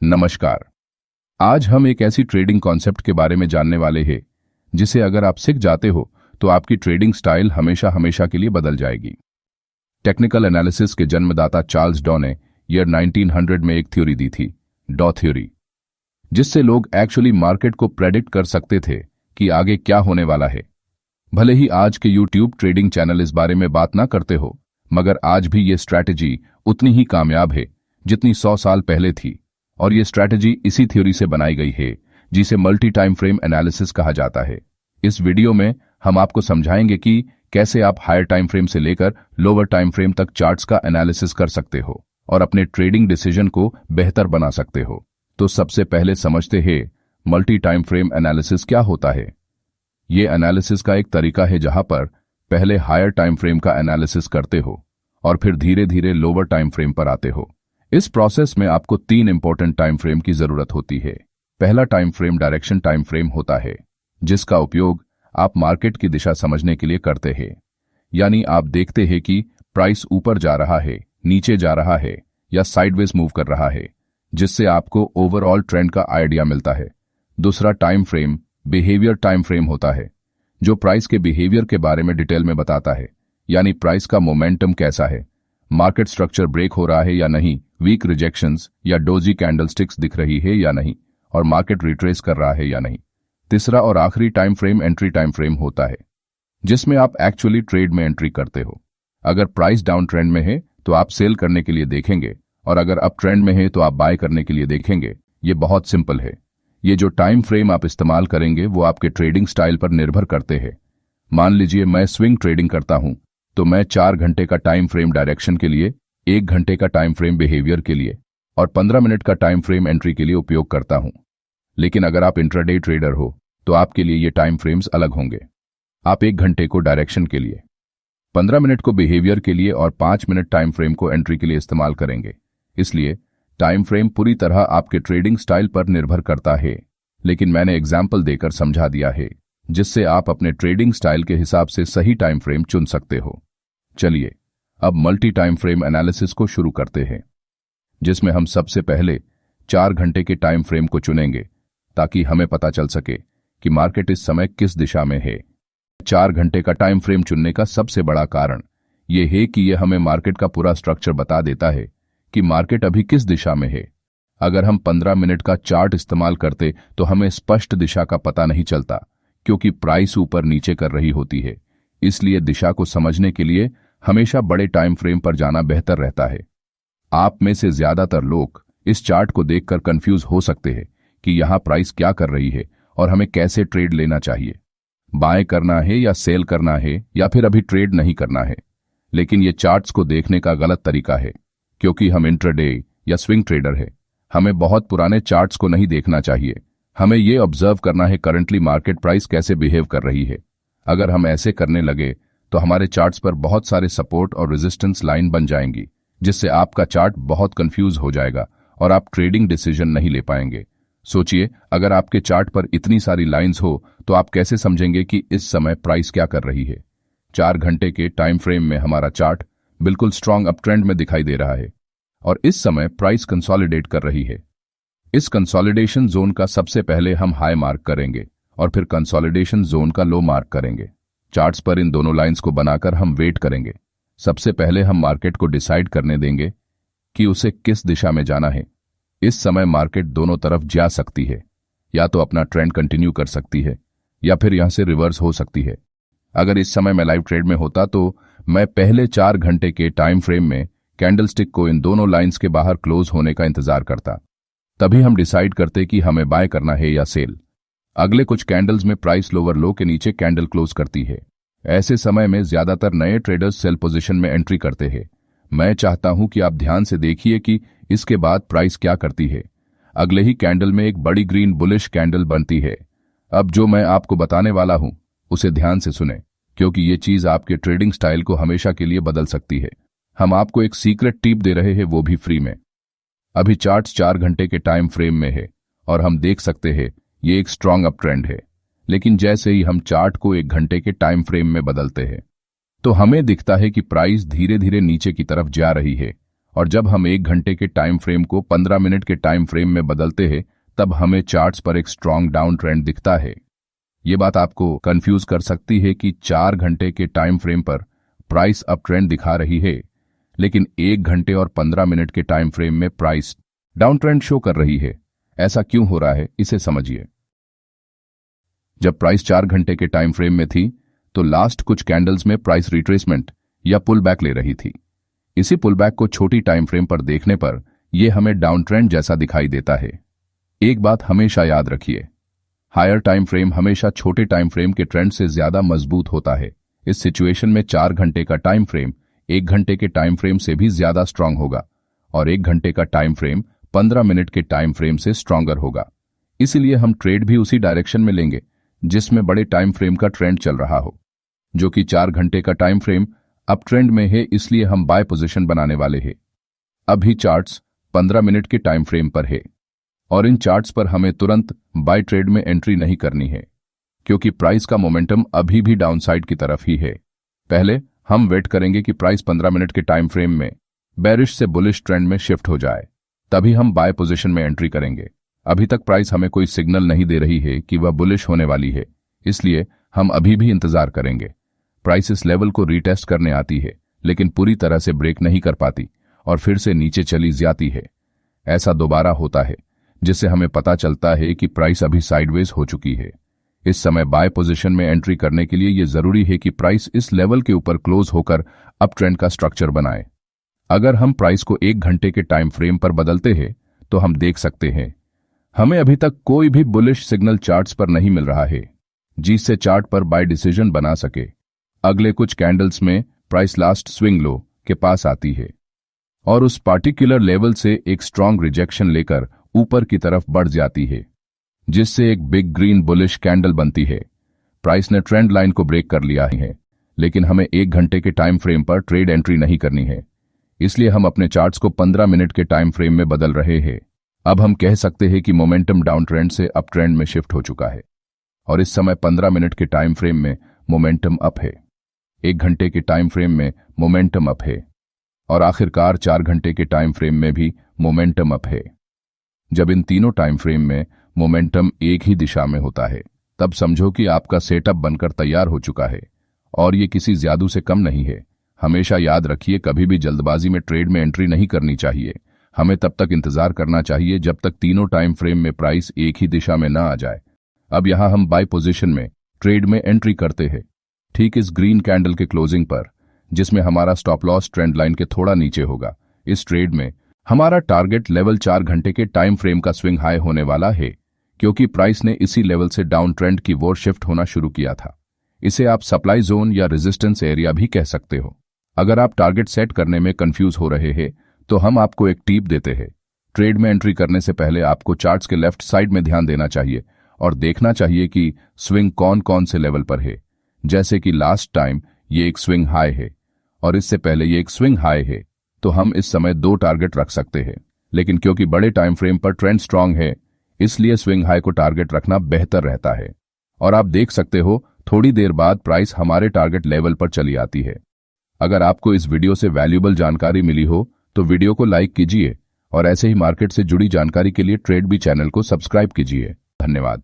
नमस्कार। आज हम एक ऐसी ट्रेडिंग कॉन्सेप्ट के बारे में जानने वाले हैं जिसे अगर आप सीख जाते हो तो आपकी ट्रेडिंग स्टाइल हमेशा हमेशा के लिए बदल जाएगी। टेक्निकल एनालिसिस के जन्मदाता चार्ल्स डॉ ने ईयर 1900 में एक थ्योरी दी थी, डॉ थ्योरी, जिससे लोग एक्चुअली मार्केट को प्रेडिक्ट कर सकते थे कि आगे क्या होने वाला है। भले ही आज के यूट्यूब ट्रेडिंग चैनल इस बारे में बात ना करते हो, मगर आज भी ये स्ट्रैटेजी उतनी ही कामयाब है जितनी 100 साल पहले थी, और ये स्ट्रैटेजी इसी थ्योरी से बनाई गई है जिसे मल्टी टाइम फ्रेम एनालिसिस कहा जाता है। इस वीडियो में हम आपको समझाएंगे कि कैसे आप हायर टाइम फ्रेम से लेकर लोअर टाइम फ्रेम तक चार्ट्स का एनालिसिस कर सकते हो और अपने ट्रेडिंग डिसीजन को बेहतर बना सकते हो। तो सबसे पहले समझते हैं मल्टी टाइम फ्रेम एनालिसिस क्या होता है। ये एनालिसिस का एक तरीका है जहां पर पहले हायर टाइम फ्रेम का एनालिसिस करते हो और फिर धीरे धीरे लोअर टाइम फ्रेम पर आते हो। इस प्रोसेस में आपको 3 इंपॉर्टेंट टाइम फ्रेम की जरूरत होती है। पहला time frame direction time frame होता है, जिसका उपयोग आप मार्केट की दिशा समझने के लिए करते हैं। यानी आप देखते हैं कि प्राइस ऊपर जा रहा है, नीचे जा रहा है या साइडवेज मूव कर रहा है, जिससे आपको ओवरऑल ट्रेंड का आइडिया मिलता है। दूसरा time frame behaviour time frame होता है, जो प्राइस के बिहेवियर के बारे में डिटेल में बताता है। यानी प्राइस का मोमेंटम कैसा है, मार्केट स्ट्रक्चर ब्रेक हो रहा है या नहीं, वीक रिजेक्शंस या डोजी कैंडलस्टिक्स दिख रही है या नहीं, और मार्केट रिट्रेस कर रहा है या नहीं। तीसरा और आखिरी time frame entry time frame होता है, जिसमें आप एक्चुअली ट्रेड में एंट्री करते हो। अगर प्राइस डाउन ट्रेंड में है तो आप सेल करने के लिए देखेंगे, और अगर अप ट्रेंड में है तो आप बाय करने के लिए देखेंगे। ये बहुत सिंपल है। ये जो टाइम फ्रेम आप इस्तेमाल करेंगे वो आपके ट्रेडिंग स्टाइल पर निर्भर करते हैं। मान लीजिए मैं स्विंग ट्रेडिंग करता हूं, तो मैं 4 घंटे का टाइम फ्रेम डायरेक्शन के लिए, 1 घंटे का टाइम फ्रेम बिहेवियर के लिए और 15 मिनट का टाइम फ्रेम एंट्री के लिए उपयोग करता हूं। लेकिन अगर आप इंट्राडे ट्रेडर हो तो आपके लिए ये टाइम फ्रेम्स अलग होंगे। आप 1 घंटे को डायरेक्शन के लिए, 15 मिनट को बिहेवियर के लिए और 5 मिनट टाइम फ्रेम को एंट्री के लिए इस्तेमाल करेंगे। इसलिए टाइम फ्रेम पूरी तरह आपके ट्रेडिंग स्टाइल पर निर्भर करता है, लेकिन मैंने एग्जाम्पल देकर समझा दिया है, जिससे आप अपने ट्रेडिंग स्टाइल के हिसाब से सही टाइम फ्रेम चुन सकते हो। चलिए अब मल्टी टाइम फ्रेम एनालिसिस को शुरू करते हैं, जिसमें हम सबसे पहले 4 घंटे के टाइम फ्रेम को चुनेंगे ताकि हमें पता चल सके कि मार्केट इस समय किस दिशा में है। 4 घंटे का टाइम फ्रेम चुनने का सबसे बड़ा कारण यह है कि यह हमें मार्केट का पूरा स्ट्रक्चर बता देता है कि मार्केट अभी किस दिशा में है। अगर हम 15 मिनट का चार्ट इस्तेमाल करते तो हमें स्पष्ट दिशा का पता नहीं चलता, क्योंकि प्राइस ऊपर नीचे कर रही होती है। इसलिए दिशा को समझने के लिए हमेशा बड़े टाइम फ्रेम पर जाना बेहतर रहता है। आप में से ज्यादातर लोग इस चार्ट को देखकर कंफ्यूज हो सकते हैं कि यहां प्राइस क्या कर रही है और हमें कैसे ट्रेड लेना चाहिए, बाय करना है या सेल करना है या फिर अभी ट्रेड नहीं करना है। लेकिन ये चार्ट्स को देखने का गलत तरीका है, क्योंकि हम इंट्राडे या स्विंग ट्रेडर है। हमें बहुत पुराने चार्ट्स को नहीं देखना चाहिए। हमें ये ऑब्जर्व करना है करंटली मार्केट प्राइस कैसे बिहेव कर रही है। अगर हम ऐसे करने लगे तो हमारे चार्ट्स पर बहुत सारे सपोर्ट और रेजिस्टेंस लाइन बन जाएंगी, जिससे आपका चार्ट बहुत कंफ्यूज हो जाएगा और आप ट्रेडिंग डिसीजन नहीं ले पाएंगे। सोचिए, अगर आपके चार्ट पर इतनी सारी लाइंस हो तो आप कैसे समझेंगे कि इस समय प्राइस क्या कर रही है। 4 घंटे के टाइम फ्रेम में हमारा चार्ट बिल्कुल स्ट्रांग अप ट्रेंड में दिखाई दे रहा है और इस समय प्राइस कंसोलिडेट कर रही है। इस कंसोलिडेशन जोन का सबसे पहले हम हाई मार्क करेंगे और फिर कंसोलिडेशन जोन का लो मार्क करेंगे। चार्ट्स पर इन दोनों लाइंस को बनाकर हम वेट करेंगे। सबसे पहले हम मार्केट को डिसाइड करने देंगे कि उसे किस दिशा में जाना है। इस समय मार्केट दोनों तरफ जा सकती है, या तो अपना ट्रेंड कंटिन्यू कर सकती है या फिर यहां से रिवर्स हो सकती है। अगर इस समय मैं लाइव ट्रेड में होता तो मैं पहले 4 घंटे के टाइम फ्रेम में कैंडलस्टिक को इन दोनों लाइंस के बाहर क्लोज होने का इंतजार करता। तभी हम डिसाइड करते कि हमें बाय करना है या सेल। अगले कुछ कैंडल्स में प्राइस लोअर लो के नीचे कैंडल क्लोज करती है। ऐसे समय में ज्यादातर नए ट्रेडर्स सेल पोजीशन में एंट्री करते हैं। मैं चाहता हूं कि आप ध्यान से देखिए कि इसके बाद प्राइस क्या करती है। अगले ही कैंडल में एक बड़ी ग्रीन बुलिश कैंडल बनती है। अब जो मैं आपको बताने वाला हूं उसे ध्यान से सुने, क्योंकि ये चीज आपके ट्रेडिंग स्टाइल को हमेशा के लिए बदल सकती है। हम आपको एक सीक्रेट टिप दे रहे हैं, वो भी फ्री में। अभी चार्ट्स 4 घंटे के टाइम फ्रेम में है और हम देख सकते हैं ये एक स्ट्रांग अप ट्रेंड है। लेकिन जैसे ही हम चार्ट को 1 घंटे के टाइम फ्रेम में बदलते हैं तो हमें दिखता है कि प्राइस धीरे धीरे नीचे की तरफ जा रही है और जब हम 1 घंटे के टाइम फ्रेम को 15 मिनट के टाइम फ्रेम में बदलते हैं तब हमें चार्ट्स पर एक स्ट्रॉन्ग डाउन ट्रेंड दिखता है। ये बात आपको कंफ्यूज कर सकती है कि 4 घंटे के टाइम फ्रेम पर प्राइस अप ट्रेंड दिखा रही है, लेकिन 1 घंटे और 15 मिनट के टाइम फ्रेम में प्राइस डाउन ट्रेंड शो कर रही है। ऐसा क्यों हो रहा है, इसे समझिए। जब प्राइस 4 घंटे के टाइम फ्रेम में थी तो लास्ट कुछ कैंडल्स में प्राइस रिट्रेसमेंट या पुल बैक ले रही थी। इसी पुल बैक को छोटी टाइम फ्रेम पर देखने पर यह हमें डाउन ट्रेंड जैसा दिखाई देता है। एक बात हमेशा याद रखिए, हायर टाइम फ्रेम हमेशा छोटे टाइम फ्रेम के ट्रेंड से ज्यादा मजबूत होता है। इस सिचुएशन में 4 घंटे का टाइम फ्रेम 1 घंटे के टाइम फ्रेम से भी ज्यादा स्ट्रांग होगा और 1 घंटे का टाइम फ्रेम 15 मिनट के टाइम फ्रेम से स्ट्रांगर होगा। इसलिए हम ट्रेड भी उसी डायरेक्शन में लेंगे जिसमें बड़े टाइम फ्रेम का ट्रेंड चल रहा हो, जो कि 4 घंटे का टाइम फ्रेम अप ट्रेंड में है, इसलिए हम बाय पोजीशन बनाने वाले हैं। अभी चार्ट्स 15 मिनट के टाइम फ्रेम पर है और इन चार्ट्स पर हमें तुरंत बाय ट्रेड में एंट्री नहीं करनी है क्योंकि प्राइस का मोमेंटम अभी भी डाउनसाइड की तरफ ही है। पहले हम वेट करेंगे कि प्राइस 15 मिनट के टाइम फ्रेम में बेरिश से बुलिश ट्रेंड में शिफ्ट हो जाए, तभी हम बाय पोजीशन में एंट्री करेंगे। अभी तक प्राइस हमें कोई सिग्नल नहीं दे रही है कि वह बुलिश होने वाली है, इसलिए हम अभी भी इंतजार करेंगे। प्राइस इस लेवल को रीटेस्ट करने आती है लेकिन पूरी तरह से ब्रेक नहीं कर पाती और फिर से नीचे चली जाती है। ऐसा दोबारा होता है जिससे हमें पता चलता है कि प्राइस अभी साइडवेज हो चुकी है। इस समय बाय पोजीशन में एंट्री करने के लिए यह जरूरी है कि प्राइस इस लेवल के ऊपर क्लोज होकर अप ट्रेंड का स्ट्रक्चर बनाए। अगर हम प्राइस को 1 घंटे के टाइम फ्रेम पर बदलते हैं तो हम देख सकते हैं हमें अभी तक कोई भी बुलिश सिग्नल चार्ट्स पर नहीं मिल रहा है जिससे चार्ट पर बाय डिसीजन बना सके। अगले कुछ कैंडल्स में प्राइस लास्ट स्विंग लो के पास आती है और उस पार्टिकुलर लेवल से एक स्ट्रॉन्ग रिजेक्शन लेकर ऊपर की तरफ बढ़ जाती है, जिससे एक बिग ग्रीन बुलिश कैंडल बनती है। प्राइस ने ट्रेंड लाइन को ब्रेक कर लिया है, लेकिन हमें 1 घंटे के टाइम फ्रेम पर ट्रेड एंट्री नहीं करनी है, इसलिए हम अपने चार्ट्स को 15 मिनट के टाइम फ्रेम में बदल रहे हैं। अब हम कह सकते हैं कि मोमेंटम डाउन ट्रेंड से अप ट्रेंड में शिफ्ट हो चुका है और इस समय 15 मिनट के टाइम फ्रेम में मोमेंटम अप है, 1 घंटे के टाइम फ्रेम में मोमेंटम अप है और आखिरकार 4 घंटे के टाइम फ्रेम में भी मोमेंटम अप है। जब इन तीनों टाइम फ्रेम में मोमेंटम एक ही दिशा में होता है तब समझो कि आपका सेटअप बनकर तैयार हो चुका है और ये किसी जादू से कम नहीं है। हमेशा याद रखिए, कभी भी जल्दबाजी में ट्रेड में एंट्री नहीं करनी चाहिए। हमें तब तक इंतजार करना चाहिए जब तक तीनों टाइम फ्रेम में प्राइस एक ही दिशा में ना आ जाए। अब यहां हम बाय पोजीशन में ट्रेड में एंट्री करते हैं ठीक इस ग्रीन कैंडल के क्लोजिंग पर, जिसमें हमारा स्टॉप लॉस ट्रेंड लाइन के थोड़ा नीचे होगा। इस ट्रेड में हमारा टारगेट लेवल 4 घंटे के टाइम फ्रेम का स्विंग हाई होने वाला है क्योंकि प्राइस ने इसी लेवल से डाउन ट्रेंड की ओर शिफ्ट होना शुरू किया था। इसे आप सप्लाई जोन या रेजिस्टेंस एरिया भी कह सकते हो। अगर आप टारगेट सेट करने में कंफ्यूज हो रहे हैं तो हम आपको एक टिप देते हैं। ट्रेड में एंट्री करने से पहले आपको चार्ट्स के लेफ्ट साइड में ध्यान देना चाहिए और देखना चाहिए कि स्विंग कौन कौन से लेवल पर है। जैसे कि लास्ट टाइम ये एक स्विंग हाई है और इससे पहले ये एक स्विंग हाई है, तो हम इस समय 2 टारगेट रख सकते हैं, लेकिन क्योंकि बड़े टाइम फ्रेम पर ट्रेंड स्ट्रांग है इसलिए स्विंग हाई को टारगेट रखना बेहतर रहता है। और आप देख सकते हो थोड़ी देर बाद प्राइस हमारे टारगेट लेवल पर चली आती है। अगर आपको इस वीडियो से वैल्यूएबल जानकारी मिली हो तो वीडियो को लाइक कीजिए और ऐसे ही मार्केट से जुड़ी जानकारी के लिए ट्रेड बी चैनल को सब्सक्राइब कीजिए। धन्यवाद।